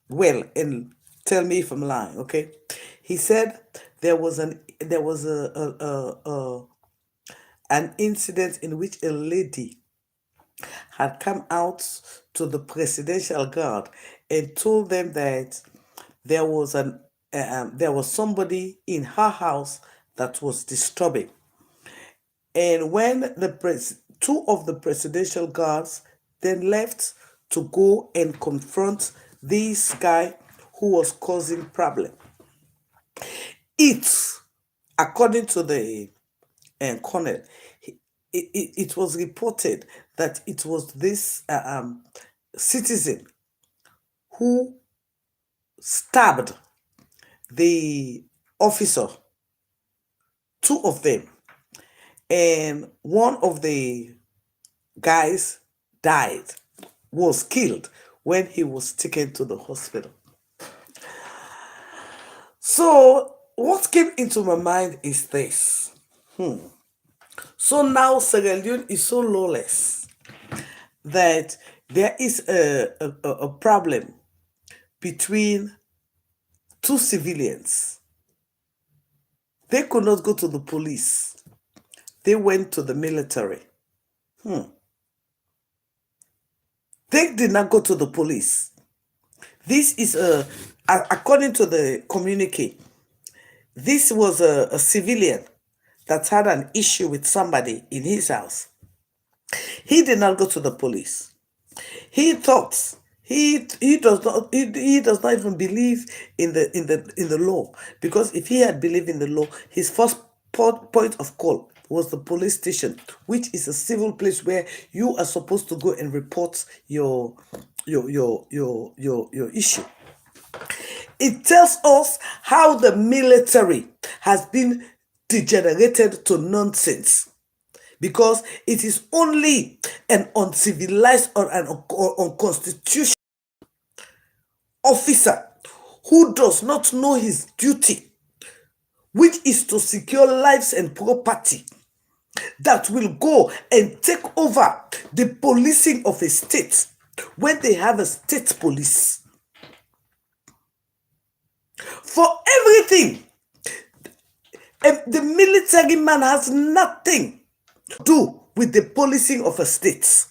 well and tell me if I'm lying, okay? He said there was an incident in which a lady had come out to the presidential guard and told them that there was somebody in her house that was disturbing. And when two of the presidential guards then left to go and confront this guy who was causing problem, according to the colonel, it was reported that it was this citizen who stabbed the officer, two of them, and one of the guys was killed when he was taken to the hospital. So what came into my mind is this. So now Sierra Leone is so lawless that there is a problem between two civilians. They could not go to the police. They went to the military. They did not go to the police. This is according to the communique, this was a civilian that had an issue with somebody in his house. He did not go to the police. He thought he does not even believe in the law, because if he had believed in the law, his first point of call was the police station, which is a civil place where you are supposed to go and report your issue. It tells us how the military has been degenerated to nonsense, because it is only an uncivilized or an unconstitutional officer who does not know his duty, which is to secure lives and property, that will go and take over the policing of a state when they have a state police. For everything, the military man has nothing to do with the policing of a state.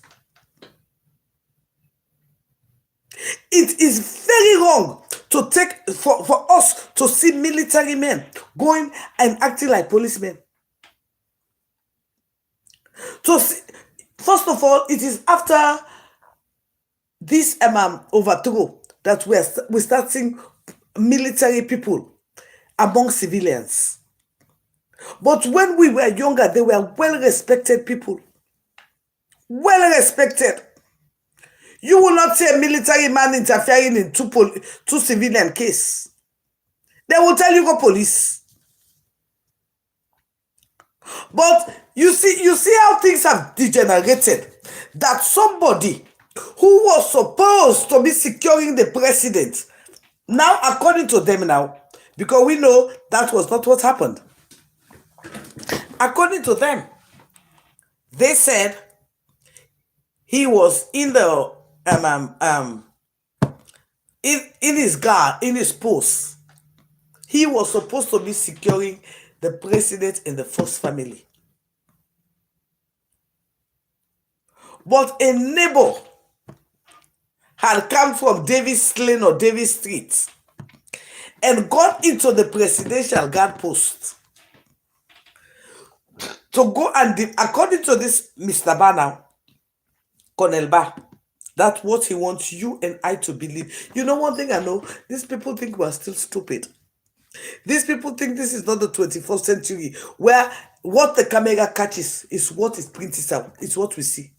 It is very wrong to take for us to see military men going and acting like policemen. So, first of all, it is after this overthrow that we start seeing military people among civilians. But when we were younger, they were well-respected people. Well-respected. You will not see a military man interfering in two civilian case. They will tell you go police. But you see how things have degenerated. That somebody who was supposed to be securing the president, now according to them now, because we know that was not what happened. According to them, they said he was in the in his post. He was supposed to be securing the president in the first family. But a neighbor had come from Davis Lane or Davis Street and got into the presidential guard post to go and, according to this Mr. Barr now, Colonel Barr, that's what he wants you and I to believe. You know one thing I know, these people think we're still stupid. These people think this is not the 21st century, where what the camera catches is what is printed out. It's what we see.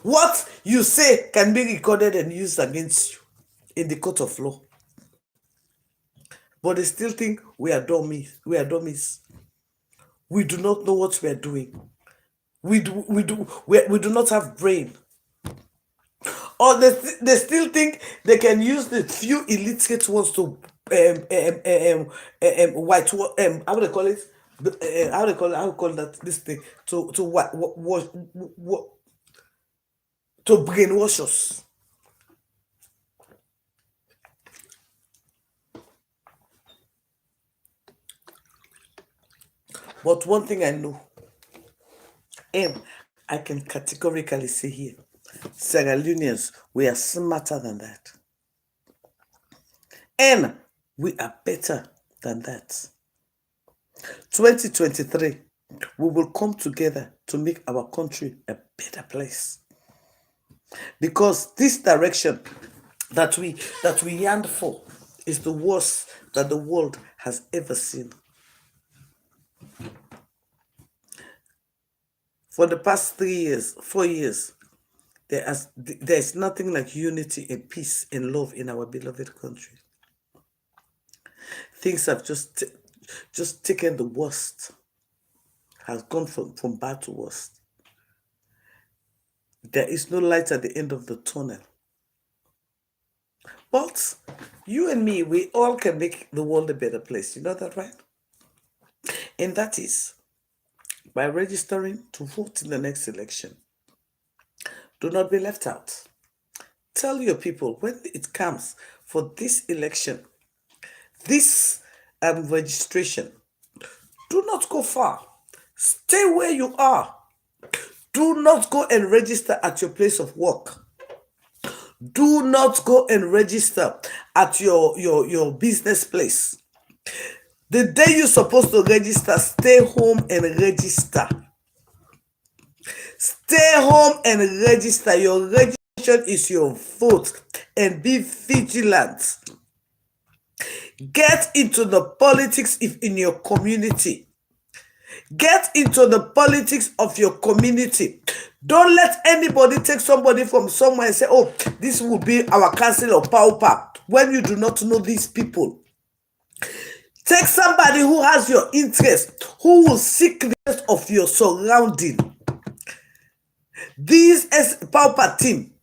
What you say can be recorded and used against you in the court of law. But they still think we are dummies. We are dummies. We do not know what we are doing. We do not have brain. Or they still think they can use the few illiterate ones to white how do they call it? How they call it? How call that this thing to what to brainwash us. But one thing I know, and I can categorically say here, Sierra Leoneans, we are smarter than that. And we are better than that. 2023, we will come together to make our country a better place. Because this direction that we yearned for is the worst that the world has ever seen. For the past 3 years, 4 years, there's nothing like unity and peace and love in our beloved country. Things have just taken the worst, has gone from bad to worst. There is no light at the end of the tunnel. But you and me, we all can make the world a better place. You know that, right? And that is by registering to vote in the next election. Do not be left out. Tell your people when it comes for this election, this registration, do not go far. Stay where you are. Do not go and register at your place of work. Do not go and register at your business place. The day you're supposed to register, stay home and register. Stay home and register. Your registration is your vote, and be vigilant. Get into the politics if in your community. Get into the politics of your community. Don't let anybody take somebody from somewhere and say, oh, this will be our council of pauper, when you do not know these people. Take somebody who has your interest, who will seek the best of your surrounding. These pauper team,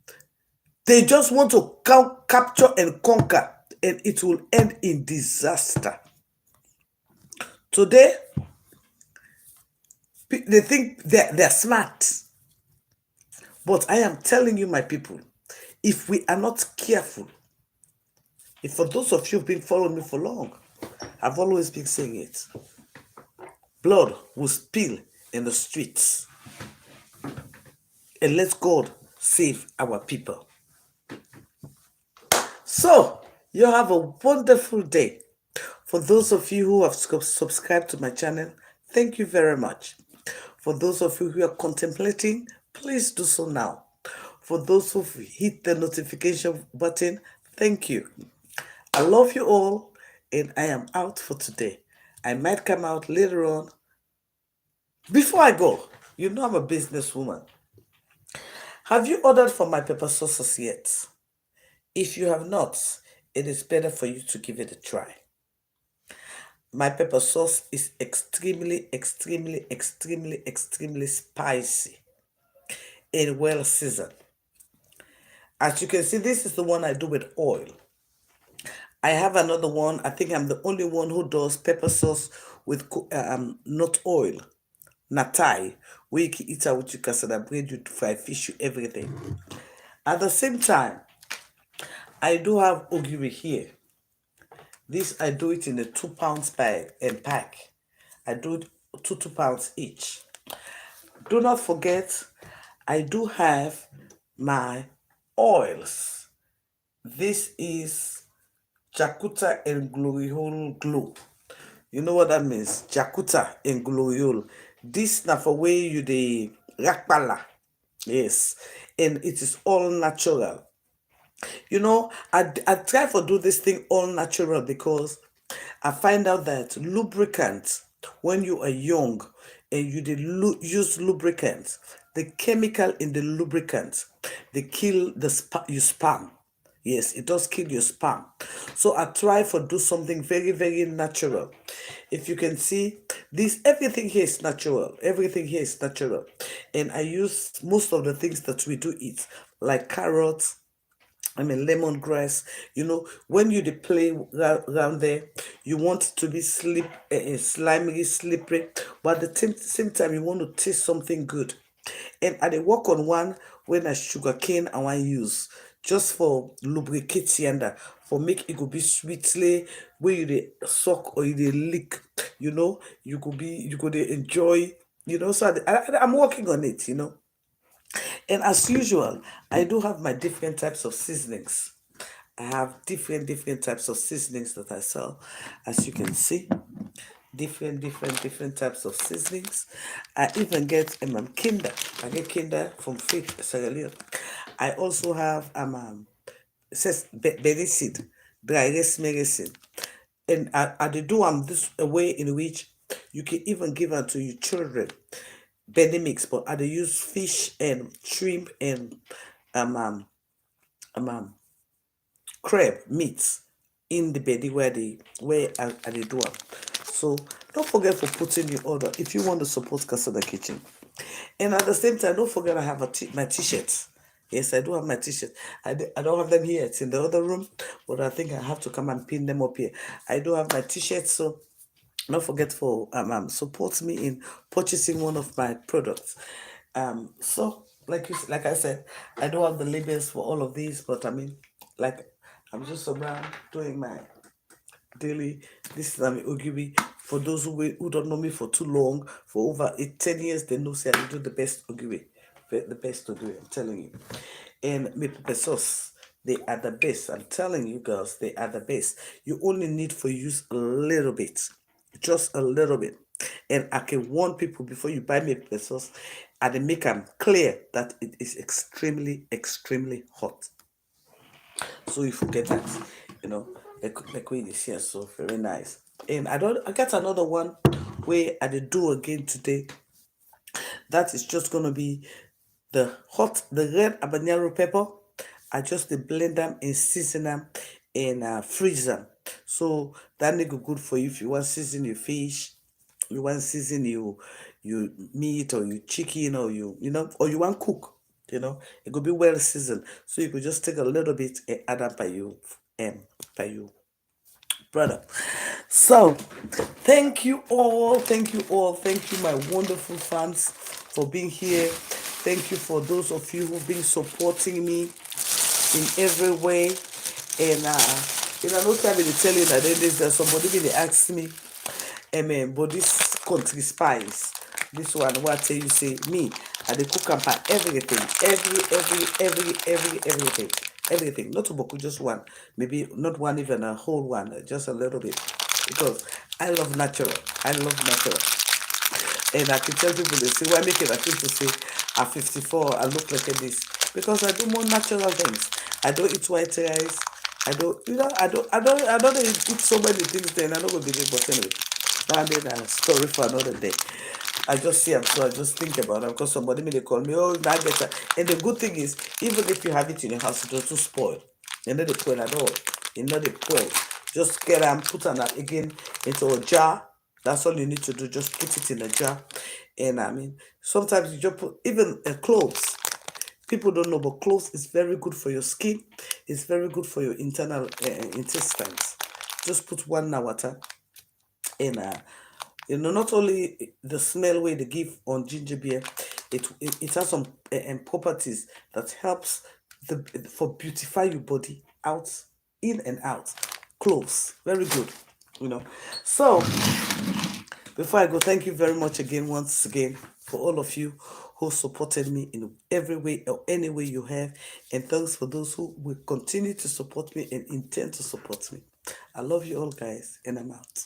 they just want to capture and conquer, and it will end in disaster. Today, they think they're smart. But I am telling you, my people, if we are not careful, if for those of you who've been following me for long, I've always been saying it, blood will spill in the streets. And let God save our people. So, you have a wonderful day. For those of you who have subscribed to my channel, thank you very much. For those of you who are contemplating, please do so now. For those who've hit the notification button, thank you. I love you all, and I am out for today. I might come out later on. Before I go, you know I'm a businesswoman. Have you ordered from my pepper sauces yet? If you have not, it is better for you to give it a try. My pepper sauce is extremely, extremely, extremely, extremely spicy and well seasoned. As you can see, this is the one I do with oil. I have another one. I think I'm the only one who does pepper sauce with not oil, natai, where you can eat it with your cassava bread, you fry fish, you everything. At the same time, I do have ogiri here. This I do it in a 2 pounds pack. I do it 2 pounds each. Do not forget, I do have my oils. This is Jakuta and Glory Hole Glow. You know what that means? Jakuta and Glory Hole. This na for way you the rakpala. Yes. And it is all natural. You know, I try to do this thing all natural because I find out that lubricants, when you are young and you use lubricants, the chemical in the lubricants, they kill your sperm. Yes, it does kill your sperm. So I try for do something very, very natural. If you can see this, everything here is natural. Everything here is natural. And I use most of the things that we do eat, like carrots, I mean lemongrass. When you dey play around there, you want it to be slimy, slippery, but at the same time you want to taste something good. And I dey work on one when na sugar cane I wan use, just for lubricate yanda, for make it go be sweetly, wey you dey suck or you dey lick. You go dey enjoy. So I'm working on it. And as usual, I do have my different types of seasonings. I have different types of seasonings that I sell, as you can see. Different types of seasonings. I even get Kinder. I get Kinder from Faith Sierra Leone. I also have it says berry seed, dry erase medicine. And I dey do this a way in which you can even give it to your children. Belly mix, but I dey use fish and shrimp and um um um, um crab meat in the belly where I dey do am. So don't forget for putting your order if you want to support Casada Kitchen. And at the same time, don't forget I have my t-shirts. Yes, I do have my t-shirt. I don't have them here. It's in the other room, but I think I have to come and pin them up here. I do have my t-shirts, so don't forget for support me in purchasing one of my products. So like I said, I don't have the labels for all of these, but I mean, like, I'm just around doing my daily. This is Ogiri. For those who don't know me for too long, for over 10 years, they know say I do the best Ogiri. The best Ogiri, I'm telling you. And my pepper sauce, they are the best. I'm telling you girls, they are the best. You only need for use a little bit. Just a little bit. And I can warn people before you buy me pepper sauce, I dey make them clear that it is extremely hot. So you forget that, like when you see, so very nice. And I got another one where I did do again today. That is just gonna be the red habanero pepper. I just dey blend them and season them and freeze them. So that make it good for you if you want season your fish, you want season your meat or your chicken, or or you want cook. It could be well seasoned. So you could just take a little bit and add up by you brother. So, thank you, my wonderful fans, for being here. Thank you for those of you who've been supporting me in every way. And no time they tell you that there's somebody they ask me, but this country spice, this one what I tell you say me, I dey cook and by everything, everything. Not a boku, just one, maybe not one, even a whole one, just a little bit, because I love natural. I love natural. And I can tell people, they say, why make it a thing to say at 54 I look like this? Because I do more natural things. I don't eat white rice. I don't eat so many things then I don't go believe, but anyway. Now then a story for another day. I just see them, so I just think about them, because somebody may they call me, oh, now get that. And the good thing is, even if you have it in your house, it doesn't spoil. You know the spoil at all. You know the spoil. Just get them, put them again into a jar. That's all you need to do. Just put it in a jar. And I mean, sometimes you just put even clothes. People don't know, but cloves is very good for your skin. It's very good for your internal intestines. Just put one na water in not only the smell way they give on ginger beer, it has some properties that helps for beautify your body out, in and out. Cloves, very good. So before I go, thank you very much again, once again, for all of you who supported me in every way or any way you have. And thanks for those who will continue to support me and intend to support me. I love you all, guys, and I'm out.